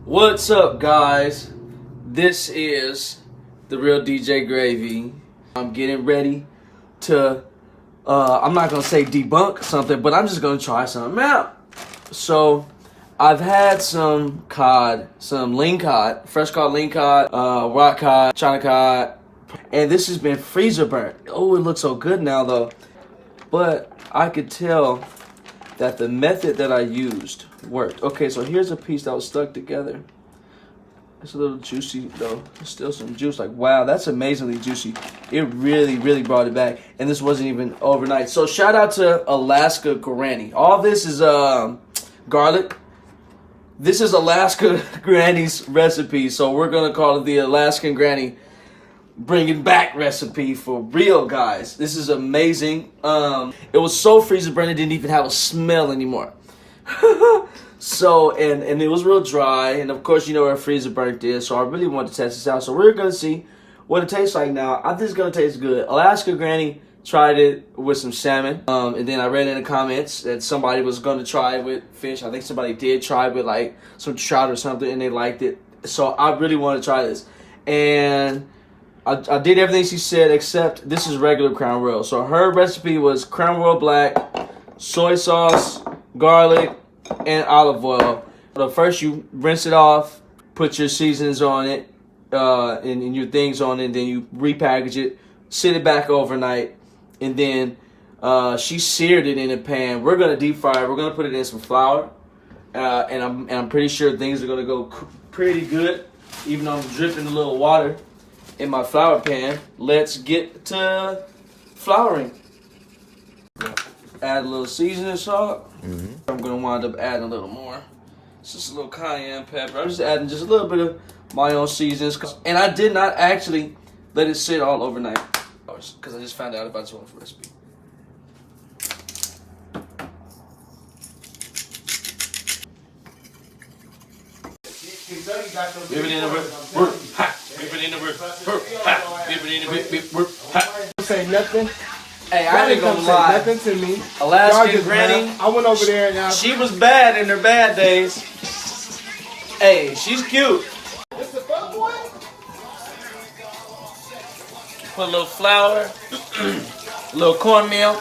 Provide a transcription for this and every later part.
What's up, guys? This is the real DJ Gravy. I'm getting ready to, I'm not going to say debunk something, but I'm just going to try something out. So, I've had some cod, some lean cod, fresh cod, lean cod, rock cod, china cod, and this has been freezer burnt. Oh, it looks so good now, though. But I could tell that the method that I used worked. Okay, so here's a piece that was stuck together. It's a little juicy though. There's still some juice. Like, wow, that's amazingly juicy. It really brought it back. And this wasn't even overnight. So shout out to Alaska Granny. All this is garlic. This is Alaska Granny's recipe. So we're gonna call it the Alaskan Granny bringing back recipe for real, guys. This is amazing. It was so freezer burnt it didn't even have a smell anymore. So and it was real dry, and of course you know where freezer burnt is. So I really wanted to test this out. So we're gonna see what it tastes like now. I think it's gonna taste good. Alaska Granny tried it with some salmon, and then I read in the comments that somebody was gonna try it with fish. I think somebody did try it with like some trout or something, and they liked it. So I really want to try this, and I did everything she said except this is regular Crown Royal. So her recipe was Crown Royal black, soy sauce, garlic, and olive oil. So first you rinse it off, put your seasonings on it, and your things on it, and then you repackage it, sit it back overnight, and then she seared it in a pan. We're gonna deep fry it. We're gonna put it in some flour, and I'm pretty sure things are gonna go pretty good, even though I'm dripping a little water in my flour pan. Let's get to flouring. Add a little seasoning salt. I'm gonna wind up adding a little more. It's just a little cayenne pepper. I'm just adding just a little bit of my own seasonings. And I did not actually let it sit all overnight because I just found out about this one recipe. Say nothing. Hey, I ain't gonna lie. Nothing to me. Alaskan Granny. I went over there and she was bad in her bad days. Hey, she's cute. It's the fun boy. Put a little flour, a little cornmeal,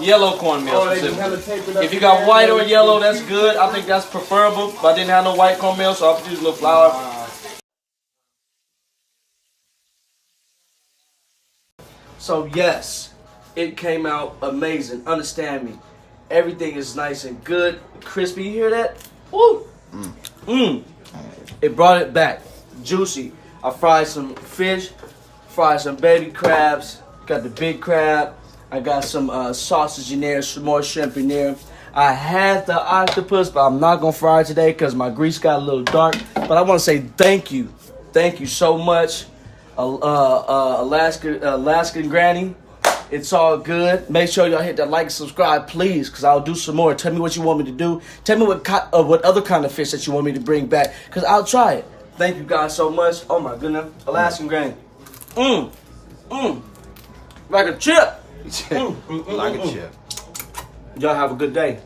yellow cornmeal. Oh, they just hella tape it up. If you got white or yellow, that's good. I think that's preferable. But I didn't have no white cornmeal, so I'll use a little flour. So yes, it came out amazing. Understand me. Everything is nice and good, crispy. You hear that? Woo! It brought it back, juicy. I fried some fish, fried some baby crabs. Got the big crab. I got some sausage in there, some more shrimp in there. I had the octopus, but I'm not gonna fry it today because my grease got a little dark. But I want to say thank you so much, Alaskan Granny. It's all good. Make sure y'all hit that like and subscribe, please, because I'll do some more. Tell me what you want me to do. Tell me what other kind of fish that you want me to bring back, because I'll try it. Thank you guys so much. Oh my goodness. Alaskan Granny. Like a chip. Like a chip. Y'all have a good day.